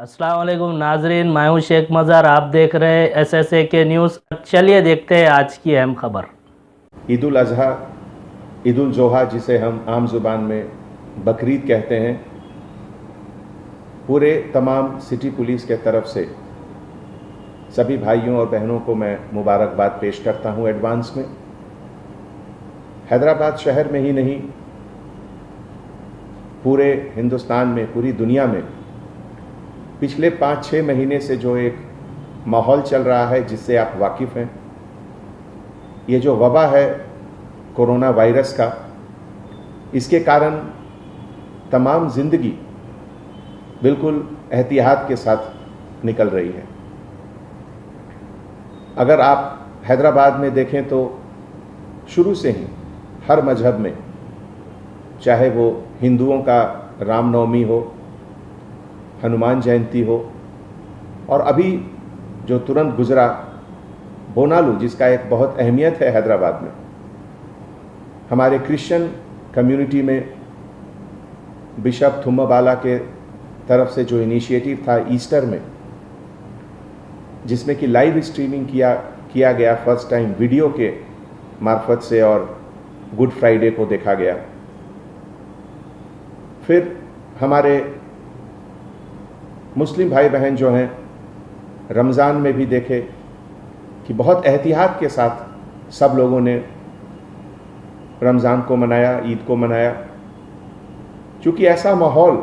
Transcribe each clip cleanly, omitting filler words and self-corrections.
अस्सलाम वालेकुम नाजरीन, मैं हूं शेख मज़हर। आप देख रहे हैं SSA के न्यूज़। चलिए देखते हैं आज की अहम खबर। ईद उल अज़हा, ईद उल जोहा जिसे हम आम ज़ुबान में बकरीद कहते हैं, पूरे तमाम सिटी पुलिस के तरफ से सभी भाइयों और बहनों को मैं मुबारकबाद पेश करता हूं एडवांस में। हैदराबाद शहर में ही नहीं, पूरे हिंदुस्तान में, पूरी दुनिया में पिछले 5-6 महीने से जो एक माहौल चल रहा है जिससे आप वाकिफ़ हैं, ये जो वबा है कोरोना वायरस का, इसके कारण तमाम ज़िंदगी बिल्कुल एहतियात के साथ निकल रही है। अगर आप हैदराबाद में देखें तो शुरू से ही हर मजहब में, चाहे वो हिंदुओं का रामनवमी हो, हनुमान जयंती हो, और अभी जो तुरंत गुजरा बोनालू, जिसका एक बहुत अहमियत है हैदराबाद में, हमारे क्रिश्चियन कम्युनिटी में बिशप थुम्माबाला के तरफ से जो इनिशिएटिव था ईस्टर में, जिसमें कि लाइव स्ट्रीमिंग किया गया फर्स्ट टाइम वीडियो के मार्फत से, और गुड फ्राइडे को देखा गया। फिर हमारे मुस्लिम भाई बहन जो हैं, रमज़ान में भी देखे कि बहुत एहतियात के साथ सब लोगों ने रमज़ान को मनाया, ईद को मनाया, क्योंकि ऐसा माहौल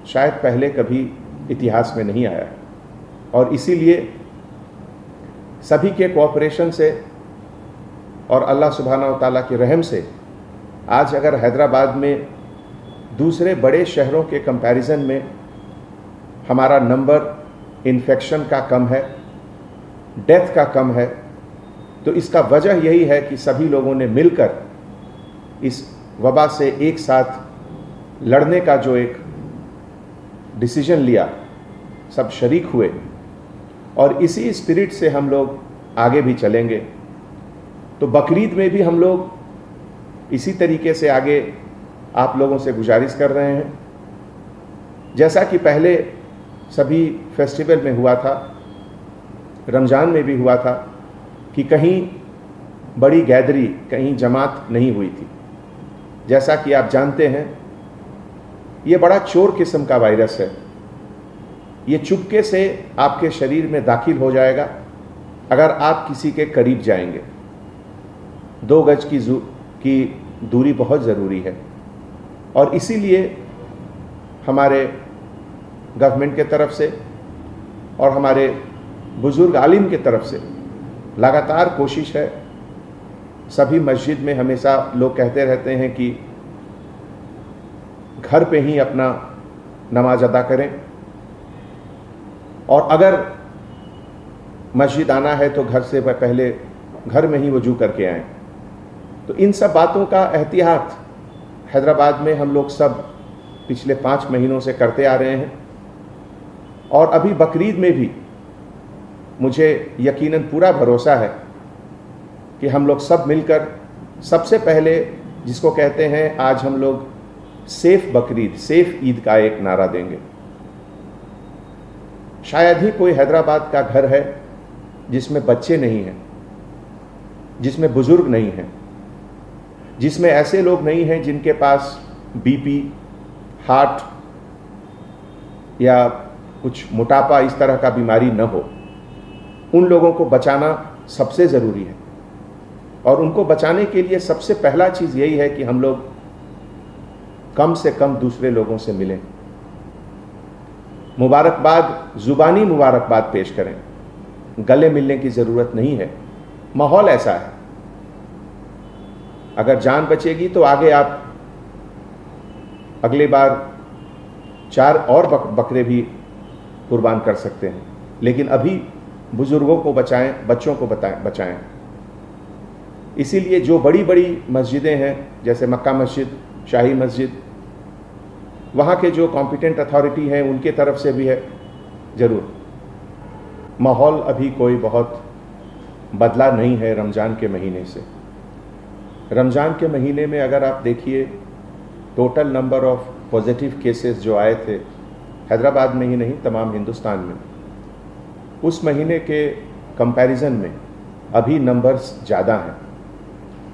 शायद पहले कभी इतिहास में नहीं आया। और इसीलिए सभी के कोऑपरेशन से और अल्लाह सुब्हानहू व तआला के रहम से आज अगर हैदराबाद में दूसरे बड़े शहरों के कंपैरिजन में हमारा नंबर इन्फेक्शन का कम है, डेथ का कम है, तो इसका वजह यही है कि सभी लोगों ने मिलकर इस वबा से एक साथ लड़ने का जो एक डिसीजन लिया, सब शरीक हुए, और इसी स्पिरिट से हम लोग आगे भी चलेंगे। तो बकरीद में भी हम लोग इसी तरीके से आगे आप लोगों से गुजारिश कर रहे हैं, जैसा कि पहले सभी फेस्टिवल में हुआ था, रमज़ान में भी हुआ था, कि कहीं बड़ी गैदरी, कहीं जमात नहीं हुई थी। जैसा कि आप जानते हैं, ये बड़ा चोर किस्म का वायरस है। ये चुपके से आपके शरीर में दाखिल हो जाएगा अगर आप किसी के करीब जाएंगे। 2 गज की दूरी बहुत ज़रूरी है, और इसीलिए हमारे गवर्नमेंट के तरफ से और हमारे बुज़ुर्ग आलिम के तरफ से लगातार कोशिश है। सभी मस्जिद में हमेशा लोग कहते रहते हैं कि घर पे ही अपना नमाज अदा करें, और अगर मस्जिद आना है तो घर से पहले घर में ही वजू करके आएं। तो इन सब बातों का एहतियात हैदराबाद में हम लोग सब पिछले 5 महीनों से करते आ रहे हैं, और अभी बकरीद में भी मुझे यकीनन पूरा भरोसा है कि हम लोग सब मिलकर सबसे पहले, जिसको कहते हैं आज हम लोग सेफ बकरीद, सेफ ईद का एक नारा देंगे। शायद ही कोई हैदराबाद का घर है जिसमें बच्चे नहीं हैं, जिसमें बुजुर्ग नहीं हैं, जिसमें ऐसे लोग नहीं हैं जिनके पास बीपी, हार्ट या कुछ मोटापा, इस तरह का बीमारी न हो। उन लोगों को बचाना सबसे ज़रूरी है, और उनको बचाने के लिए सबसे पहला चीज़ यही है कि हम लोग कम से कम दूसरे लोगों से मिलें, मुबारकबाद, ज़ुबानी मुबारकबाद पेश करें। गले मिलने की ज़रूरत नहीं है, माहौल ऐसा है। अगर जान बचेगी तो आगे आप अगली बार 4 और बकरे भी कुर्बान कर सकते हैं, लेकिन अभी बुजुर्गों को बचाएं, बच्चों को बचाएं। इसीलिए जो बड़ी बड़ी मस्जिदें हैं, जैसे मक्का मस्जिद, शाही मस्जिद, वहाँ के जो कॉम्पिटेंट अथॉरिटी हैं उनके तरफ से भी है, ज़रूर। माहौल अभी कोई बहुत बदला नहीं है रमज़ान के महीने से। रमज़ान के महीने में अगर आप देखिए, total number of positive cases जो आए थे हैदराबाद में ही नहीं, तमाम हिंदुस्तान में उस महीने के कंपैरिजन में अभी नंबर्स ज़्यादा हैं,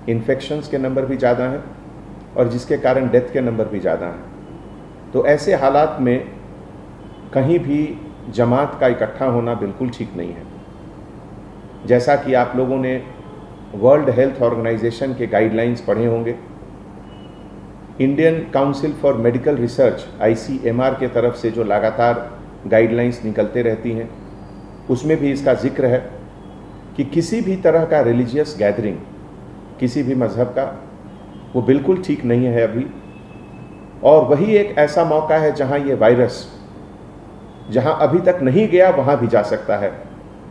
इन्फेक्शंस के नंबर भी ज़्यादा हैं और जिसके कारण डेथ के नंबर भी ज़्यादा हैं। तो ऐसे हालात में कहीं भी जमात का इकट्ठा होना बिल्कुल ठीक नहीं है। जैसा कि आप लोगों ने वर्ल्ड हेल्थ ऑर्गेनाइजेशन के गाइडलाइंस पढ़े होंगे, Indian council for medical research ICMR के तरफ से जो लगातार गाइडलाइंस निकलते रहती हैं, उसमें भी इसका जिक्र है कि किसी भी तरह का रिलीजियस गैदरिंग किसी भी मज़हब का वो बिल्कुल ठीक नहीं है अभी। और वही एक ऐसा मौका है जहां ये वायरस जहां अभी तक नहीं गया वहां भी जा सकता है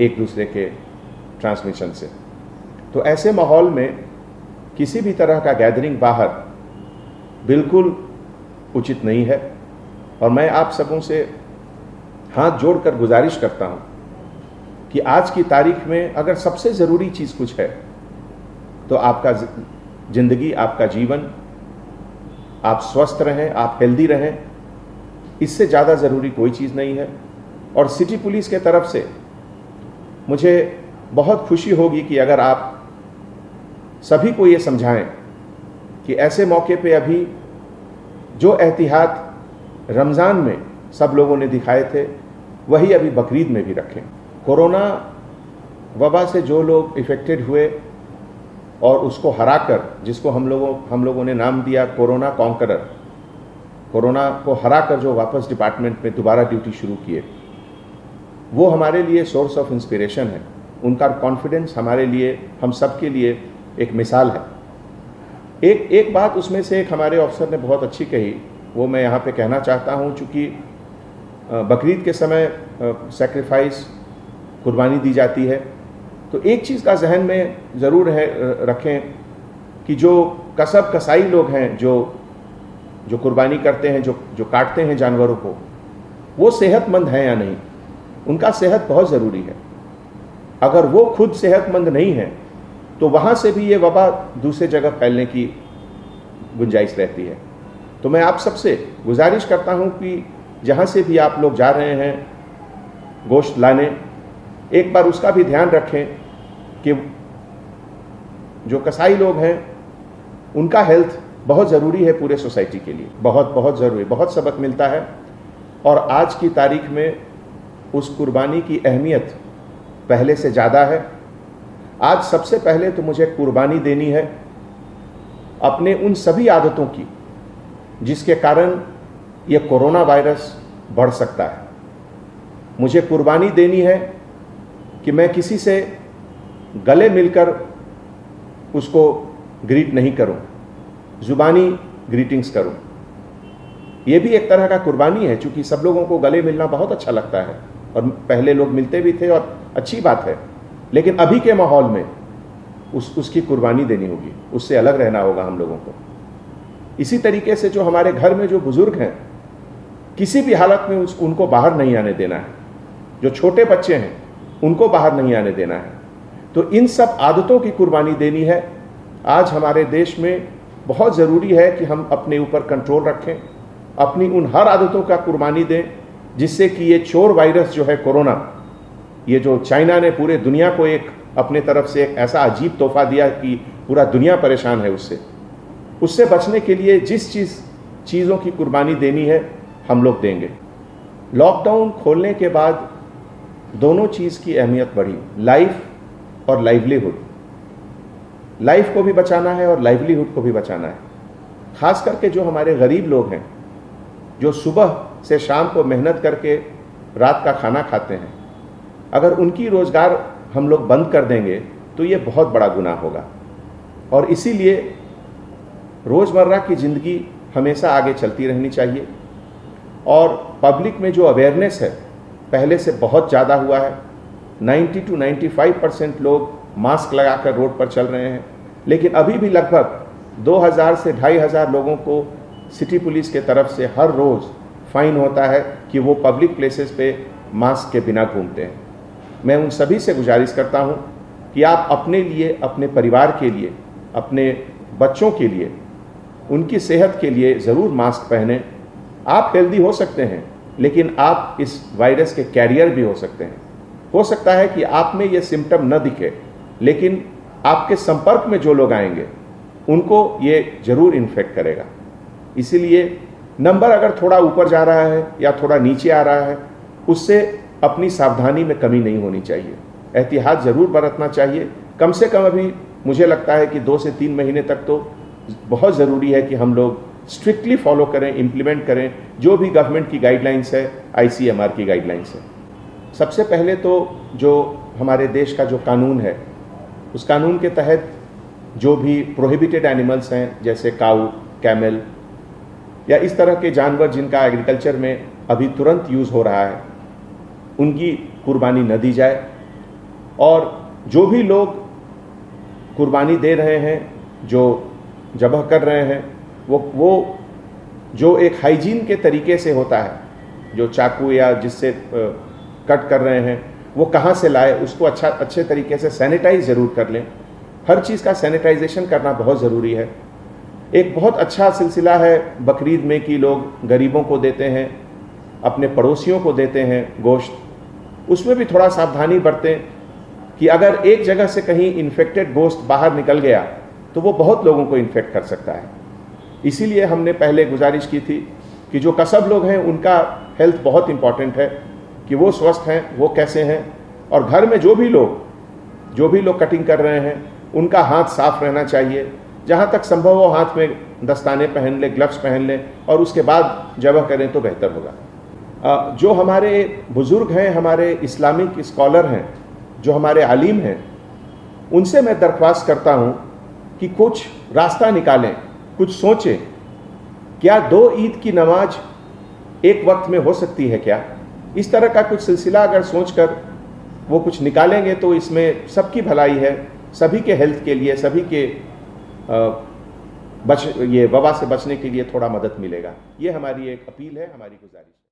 एक दूसरे के ट्रांसमिशन से। तो ऐसे माहौल में किसी भी तरह का गैदरिंग बाहर बिल्कुल उचित नहीं है। और मैं आप सबों से हाथ जोड़कर गुजारिश करता हूं कि आज की तारीख में अगर सबसे ज़रूरी चीज़ कुछ है तो आपका ज़िंदगी, आपका जीवन, आप स्वस्थ रहें, आप हेल्दी रहें, इससे ज़्यादा ज़रूरी कोई चीज़ नहीं है। और सिटी पुलिस के तरफ से मुझे बहुत खुशी होगी कि अगर आप सभी को ये समझाएं कि ऐसे मौके पे अभी जो एहतियात रमज़ान में सब लोगों ने दिखाए थे वही अभी बकरीद में भी रखें। कोरोना वबा से जो लोग इफ़ेक्टेड हुए और उसको हराकर, जिसको हम लोगों ने नाम दिया कोरोना कॉन्करर, कोरोना को हराकर जो वापस डिपार्टमेंट में दोबारा ड्यूटी शुरू किए, वो हमारे लिए सोर्स ऑफ इंस्पिरेशन है। उनका कॉन्फिडेंस हमारे लिए, हम सब के लिए एक मिसाल है। एक बात उसमें से एक हमारे ऑफिसर ने बहुत अच्छी कही, वो मैं यहाँ पे कहना चाहता हूँ। चूँकि बकरीद के समय सैक्रिफाइस, कुर्बानी दी जाती है, तो एक चीज़ का जहन में ज़रूर रखें कि जो कसब कसाई लोग हैं, जो कुर्बानी करते हैं, जो काटते हैं जानवरों को, वो सेहतमंद हैं या नहीं। उनका सेहत बहुत ज़रूरी है। अगर वो खुद सेहतमंद नहीं है तो वहाँ से भी ये वबा दूसरे जगह फैलने की गुंजाइश रहती है। तो मैं आप सबसे गुजारिश करता हूँ कि जहाँ से भी आप लोग जा रहे हैं गोश्त लाने, एक बार उसका भी ध्यान रखें कि जो कसाई लोग हैं उनका हेल्थ बहुत ज़रूरी है पूरे सोसाइटी के लिए, बहुत बहुत ज़रूरी, बहुत सबक मिलता है। और आज की तारीख में उस कुर्बानी की अहमियत पहले से ज़्यादा है। आज सबसे पहले तो मुझे कुर्बानी देनी है अपने उन सभी आदतों की जिसके कारण ये कोरोना वायरस बढ़ सकता है। मुझे कुर्बानी देनी है कि मैं किसी से गले मिलकर उसको ग्रीट नहीं करूं, जुबानी ग्रीटिंग्स करूं। ये भी एक तरह का कुर्बानी है, क्योंकि सब लोगों को गले मिलना बहुत अच्छा लगता है और पहले लोग मिलते भी थे और अच्छी बात है। लेकिन अभी के माहौल में उसकी कुर्बानी देनी होगी, उससे अलग रहना होगा हम लोगों को। इसी तरीके से जो हमारे घर में जो बुजुर्ग हैं, किसी भी हालत में उनको बाहर नहीं आने देना है। जो छोटे बच्चे हैं उनको बाहर नहीं आने देना है। तो इन सब आदतों की कुर्बानी देनी है। आज हमारे देश में बहुत ज़रूरी है कि हम अपने ऊपर कंट्रोल रखें, अपनी उन हर आदतों का कुर्बानी दें जिससे कि ये चोर वायरस जो है कोरोना, ये जो चाइना ने पूरे दुनिया को एक अपने तरफ से एक ऐसा अजीब तोहफा दिया कि पूरा दुनिया परेशान है, उससे बचने के लिए जिस चीज़ों की कुर्बानी देनी है हम लोग देंगे। लॉकडाउन खोलने के बाद दोनों चीज़ की अहमियत बढ़ी, लाइफ और लाइवलीहुड। लाइफ को भी बचाना है और लाइवलीहुड को भी बचाना है। खास करके जो हमारे गरीब लोग हैं, जो सुबह से शाम को मेहनत करके रात का खाना खाते हैं, अगर उनकी रोज़गार हम लोग बंद कर देंगे तो ये बहुत बड़ा गुनाह होगा। और इसीलिए रोज़मर्रा की ज़िंदगी हमेशा आगे चलती रहनी चाहिए। और पब्लिक में जो अवेयरनेस है पहले से बहुत ज़्यादा हुआ है। 90 to 95% लोग मास्क लगाकर रोड पर चल रहे हैं, लेकिन अभी भी लगभग 2000 से 2500 लोगों को सिटी पुलिस के तरफ से हर रोज़ फाइन होता है कि वो पब्लिक प्लेसेस पे मास्क के बिना घूमते हैं। मैं उन सभी से गुजारिश करता हूं कि आप अपने लिए, अपने परिवार के लिए, अपने बच्चों के लिए, उनकी सेहत के लिए ज़रूर मास्क पहनें। आप हेल्दी हो सकते हैं, लेकिन आप इस वायरस के कैरियर भी हो सकते हैं। हो सकता है कि आप में ये सिम्टम न दिखे, लेकिन आपके संपर्क में जो लोग आएंगे उनको ये जरूर इन्फेक्ट करेगा। इसीलिए नंबर अगर थोड़ा ऊपर जा रहा है या थोड़ा नीचे आ रहा है, उससे अपनी सावधानी में कमी नहीं होनी चाहिए, एहतियात ज़रूर बरतना चाहिए। कम से कम अभी मुझे लगता है कि 2 से 3 महीने तक तो बहुत ज़रूरी है कि हम लोग स्ट्रिक्टली फॉलो करें, इम्प्लीमेंट करें जो भी गवर्नमेंट की गाइडलाइंस है, ICMR की गाइडलाइंस है। सबसे पहले तो जो हमारे देश का जो कानून है, उस कानून के तहत जो भी प्रोहिबिटेड एनिमल्स हैं, जैसे काऊ, कैमल या इस तरह के जानवर जिनका एग्रीकल्चर में अभी तुरंत यूज़ हो रहा है, उनकी कुर्बानी न दी जाए। और जो भी लोग कुर्बानी दे रहे हैं, जो ज़बह कर रहे हैं, वो जो एक हाइजीन के तरीके से होता है, जो चाकू या जिससे कट कर रहे हैं, वो कहाँ से लाए, उसको अच्छे तरीके से सैनिटाइज ज़रूर कर लें। हर चीज़ का सैनिटाइजेशन करना बहुत ज़रूरी है। एक बहुत अच्छा सिलसिला है बकरीद में कि लोग गरीबों को देते हैं, अपने पड़ोसियों को देते हैं गोश्त। उसमें भी थोड़ा सावधानी बरतें कि अगर एक जगह से कहीं इन्फेक्टेड गोश्त बाहर निकल गया तो वो बहुत लोगों को इन्फेक्ट कर सकता है। इसीलिए हमने पहले गुजारिश की थी कि जो कसब लोग हैं उनका हेल्थ बहुत इम्पॉर्टेंट है, कि वो स्वस्थ हैं, वो कैसे हैं, और घर में जो भी लोग कटिंग कर रहे हैं उनका हाथ साफ रहना चाहिए। जहाँ तक संभव हो हाथ में दस्ताने पहन लें, ग्लव्स पहन लें, और उसके बाद ज़बह करें तो बेहतर होगा। जो हमारे बुज़ुर्ग हैं, हमारे इस्लामिक स्कॉलर हैं, जो हमारे आलिम हैं, उनसे मैं दरख्वास्त करता हूँ कि कुछ रास्ता निकालें, कुछ सोचें। क्या 2 ईद की नमाज एक वक्त में हो सकती है क्या? इस तरह का कुछ सिलसिला अगर सोचकर वो कुछ निकालेंगे तो इसमें सबकी भलाई है, सभी के हेल्थ के लिए, सभी के ये वबा से बचने के लिए थोड़ा मदद मिलेगा। ये हमारी एक अपील है, हमारी गुजारिश है।